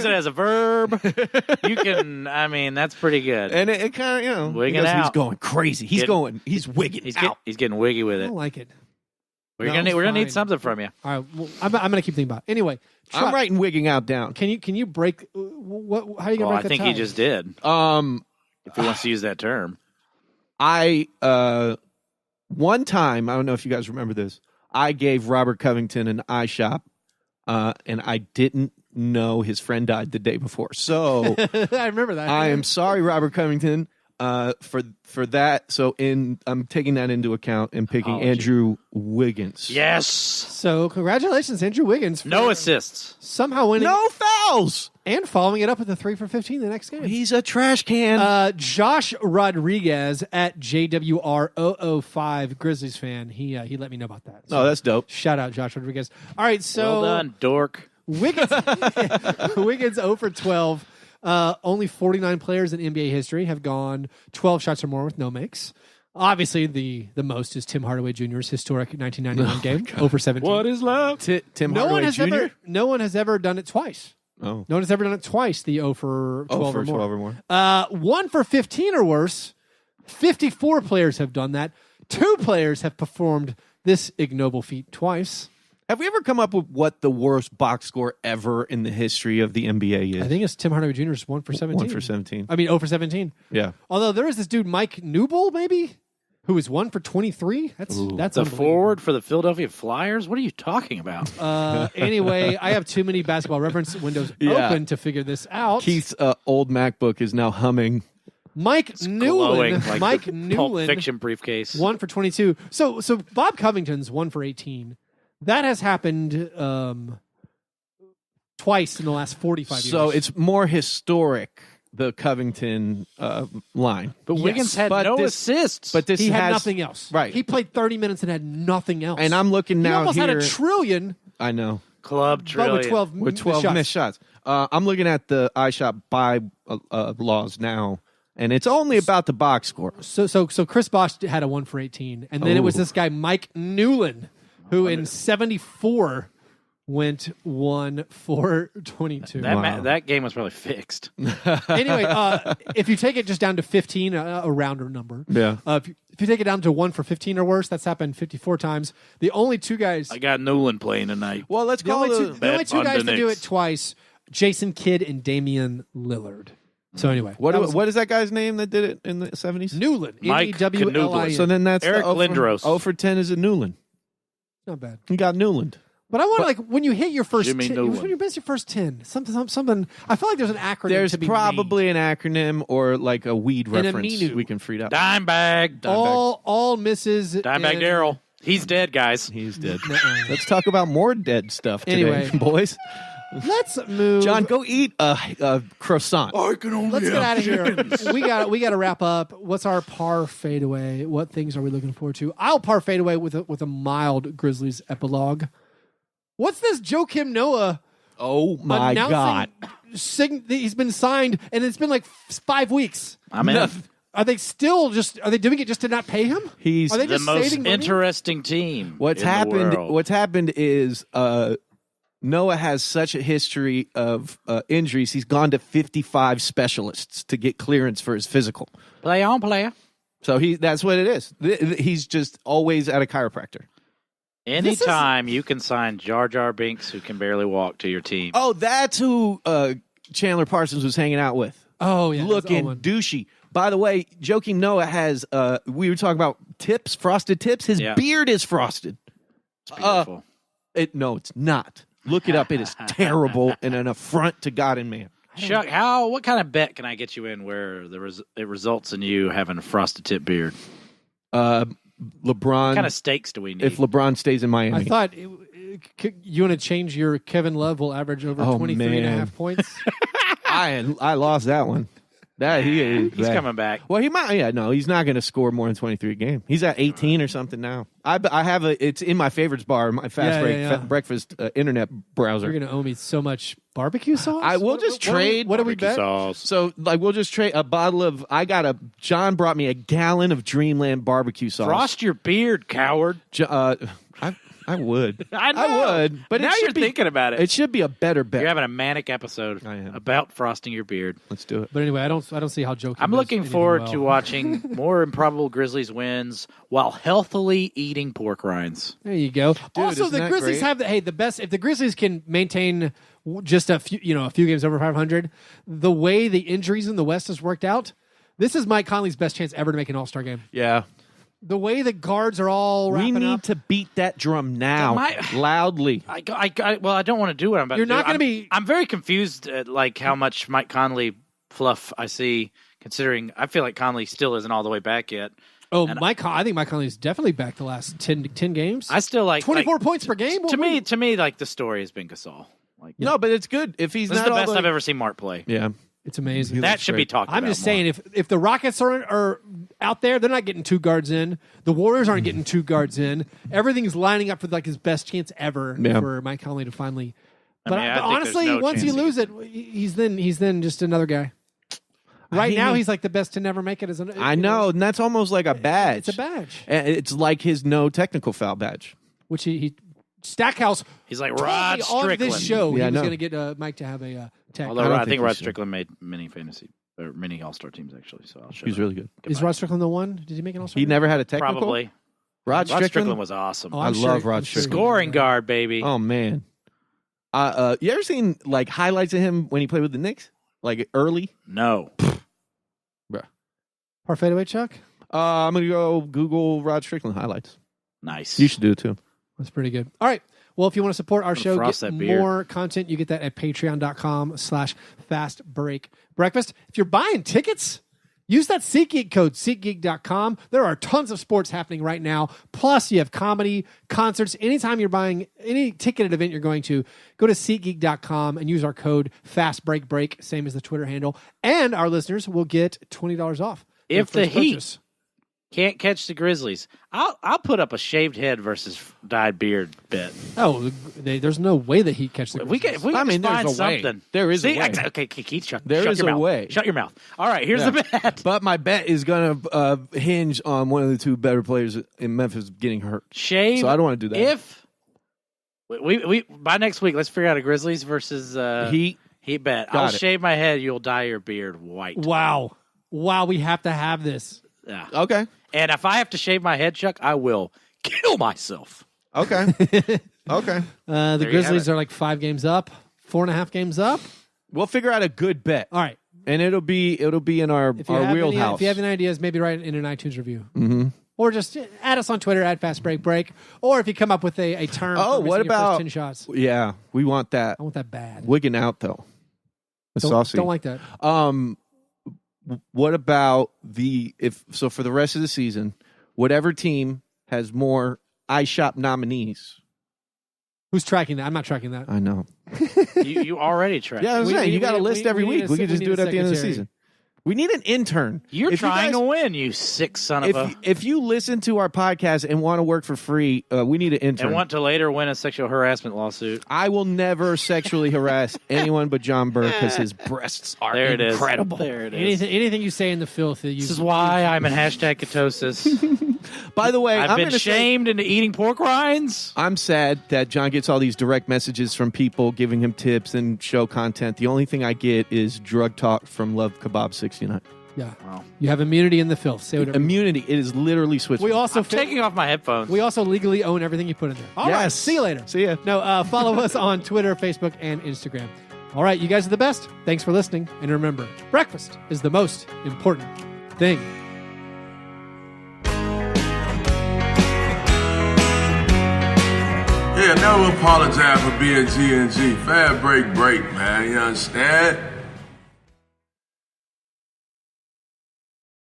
use it as a verb. You can. I mean, that's pretty good. And it kind of, Wigging out. He's going crazy. He's wigging out. He's getting wiggy with I it. don't like it. We're gonna need something from you. All right, well, I'm gonna keep thinking about it. Anyway, Chuck, I'm writing wigging out down. Can you break what? How are you gonna Well, break I think the he tie? just did. If he wants to use that term, One time, I don't know if you guys remember this, I gave Robert Covington an eye shop, and I didn't know his friend died the day before. So I remember that. I am sorry, Robert Covington, for that. So I'm taking that into account and picking Andrew Wiggins. yes. So congratulations, Andrew Wiggins. For No assists. somehow winning No fouls. and following it up with a 3 for 15 the next game. He's a trash can. Josh Rodriguez at JWR005 Grizzlies fan. He let me know about that. So Oh, that's dope. shout out Josh Rodriguez. All right, so Well done, dork. Wiggins 0 for 12. Only 49 players in NBA history have gone 12 shots or more with no makes. Obviously, the most is Tim Hardaway Jr.'s historic 1999 game, 0 for 17. What is love? Tim No Hardaway one has Jr.? no one has ever done it twice. Oh. No one has ever done it twice. The 0 for 12 for or more. 12 or more. 1 for 15 or worse. 54 players have done that. 2 players have performed this ignoble feat twice. Have we ever come up with what the worst box score ever in the history of the NBA is? I think it's Tim Hardaway Jr.'s 1 for 17. 1 for 17. I mean, 0 for 17. Yeah. Although there is this dude, Mike Newble, maybe, who is 1 for 23. That's The unbelievable. forward for the Philadelphia Flyers? What are you talking about? Anyway, I have too many basketball reference windows Yeah. open to figure this out. Keith's old MacBook is now humming. Mike Glowing Newland. like Mike the Pulp Newland. Fiction briefcase. 1 for 22. So Bob Covington's 1 for 18. That has happened twice in the last 45 years. So it's more historic, the Covington line. But Wiggins had But no this- assists. But this he had has nothing else. Right. He played 30 minutes and had nothing else. And I'm looking he now almost here. had a trillion, I know. Club but trillion. with 12, With 12 missed shots. I'm looking at the iShot by laws now, and it's only about the box score. So Chris Bosh had a 1 for 18, and then it was this guy Mike Newland, who in 74 went 1 for 22. That game was probably fixed. Anyway, if you take it just down to 15, a rounder number. Yeah. If you take it down to 1 for 15 or worse, that's happened 54 times. The only two guys, I got Newland playing tonight. Well, let's the call only the two guys that do Knicks. it twice, Jason Kidd and Damian Lillard. So anyway, what is that guy's name that did it in the 70s? Newland, Mike Newlin. So then that's Eric the 0 Lindros. 0 for 10 is a Newland. Not bad. You got Newland. But I want when you hit your first Jimmy 10, Newland. when you miss your first 10, something. I feel like there's an acronym. There's to be probably an acronym or like a weed And a reference Minu. we can freed up. Dimebag. made. All misses. Dimebag and- Daryl. He's dead, guys. He's dead. Nuh-uh. Let's talk about more dead stuff today, Anyway. boys. Let's move. John, go eat a croissant. I can only Let's get out of here. We got to wrap up. What's our par fadeaway? What things are we looking forward to? I'll par fadeaway with a mild Grizzlies epilogue. What's this Joakim Noah? Oh my God! He's been signed, and it's been like 5 weeks. I'm in. Are they doing it just to not pay him? He's Are they The just most saving money? interesting team. What's in the happened? world. What's happened is Noah has such a history of injuries. He's gone to 55 specialists to get clearance for his physical. Play on, player. So that's what it is. He's just always at a chiropractor. Anytime you can sign Jar Jar Binks, who can barely walk, to your team. Oh, that's who Chandler Parsons was hanging out with. Oh yeah, Looking douchey. By the way, Joakim Noah has. We were talking about tips, frosted tips. His beard is frosted. It's beautiful. No, it's not. Look it up. It is terrible and an affront to God and man. Chuck, what kind of bet can I get you in where it results in you having a frosted tip beard? LeBron. What kind of stakes do we need? If LeBron stays in Miami, I thought you want to change your Kevin Love will average over 23.5 points. I lost that one. He's coming back. Well, he might. Yeah, no, he's not going to score more than 23 a game. He's at 18 or something now. I have it's in my favorites bar, my FastBreak breakfast internet browser. You're going to owe me so much barbecue sauce. I will just trade. What do we bet? Sauce. So, we'll just trade a bottle of. John brought me a gallon of Dreamland barbecue sauce. Frost your beard, coward. I would. I know. I would. But now it should you're thinking about it. It should be a better bet. You're having a manic episode I am. about frosting your beard. Let's do it. But anyway, I don't see how Joe. I'm looking forward to watching more improbable Grizzlies wins while healthily eating pork rinds. There you go. Dude, also, isn't the that Grizzlies great? have the best. If the Grizzlies can maintain just a few games over 500, the way the injuries in the West has worked out, this is Mike Conley's best chance ever to make an All-Star game. Yeah. The way the guards are all We wrapping need up. to beat that drum now, loudly. I don't want to do what I'm about You're to do. not going to be. I'm very confused at like how much Mike Conley fluff I see, considering I feel like Conley still isn't all the way back yet. Oh, I think Mike Conley is definitely back the last 10 games. I still like 24 points per game. To me, like the story has been Gasol. Like, No, but it's good. If he's this is not the best all I've ever seen Mark play. Yeah. It's amazing. That should be talked about. I'm just more. saying, if the Rockets are out there, they're not getting 2 guards in. The Warriors aren't getting 2 guards in. Everything's lining up for like his best chance ever for Mike Conley to finally. But, I but think honestly, there's no once you chance lose it, he's then just another guy. Right now, he's like the best to never make it. I know, and that's almost like a badge. It's a badge, And it's like his no technical foul badge. which he Stackhouse. He's like told Rod me on Strickland. this show Yeah, I he was know. going to get Mike to have a tech. Although I don't I think think he Rod should. Strickland made many fantasy or many All-Star teams actually. So I'll show He's that. really good. Is Rod Strickland the one? Did he make an All-Star? He never had a technical? Probably. Rod Rod Strickland? Strickland was awesome. Oh, I I'm love sure- Rod I'm sure he Strickland. did. Scoring guard, baby. Oh, man. You ever seen like highlights of him when he played with the Knicks? Like early? No. Bruh. Par fadeaway, Chuck. I'm going to go Google Rod Strickland highlights. Nice. You should do it too. That's pretty good. All right. Well, if you want to support our show, frost get that beard. more content, you get that at patreon.com/fastbreakbreakfast. If you're buying tickets, use that SeatGeek code, SeatGeek.com. There are tons of sports happening right now. Plus, you have comedy, concerts. Anytime you're buying any ticketed event you're going to, go to SeatGeek.com and use our code FASTBREAKBREAK, same as the Twitter handle. And our listeners will get $20 off. If their the first Heat purchase. can't catch the Grizzlies, I'll put up a shaved head versus dyed beard bet. Oh, there's no way that he catch the If we Grizzlies. can I mean, just there's find a way. something. There is a See, way. Okay, Keith, shut There your is a mouth. way. Shut your mouth. All right, here's Yeah. the bet. But my bet is going to hinge on one of the 2 better players in Memphis getting hurt. Shave. So I don't want to do that. If we by next week, let's figure out a Grizzlies versus Heat. bet. Got I'll it. shave my head. You'll dye your beard white. Wow, we have to have this. Yeah. Okay. And if I have to shave my head, Chuck, I will kill myself. Okay. Okay. The There you Grizzlies have it. are like 5 games up, 4.5 games up. We'll figure out a good bet. All right. And it'll be in our If you have wheelhouse. if you have any ideas, maybe write it in an iTunes review. Mm-hmm. Or just add us on Twitter at FastBreakBreak. Or if you come up with a term Oh, for what missing your first about 10 shots. Yeah, we want that. I want that bad. Wiggin Out though. That's Don't, saucy. don't like that. What about for the rest of the season, whatever team has more iShop nominees? Who's tracking that? I'm not tracking that. I know. You already tried. Yeah, I was We saying need- you got a we- list we- every we need week. a We could just we do need it a at the end of the secretary. season. We need an intern. You're If you trying guys- to win, you sick son of a. If you listen to our podcast and want to work for free, we need an intern. And want to later win a sexual harassment lawsuit. I will never sexually harass anyone but John Burr because his breasts are There it is. incredible. There it is. Anything you say in the filth. This is why I'm in hashtag ketosis. By the way, I've I'm been gonna say- shamed into eating pork rinds. I'm sad that John gets all these direct messages from people giving him tips and show content. The only thing I get is drug talk from Love Kebab 69. Yeah. Wow. You have immunity in the filth. Say whatever. Immunity. It is literally We Switzerland. also I'm taking off my headphones. We also legally own everything you put in there. All right. Yes. See you later. See ya. No, follow us on Twitter, Facebook, and Instagram. All right. You guys are the best. Thanks for listening. And remember, breakfast is the most important thing. Yeah, never apologize for being G&G. Fair break, man. You understand?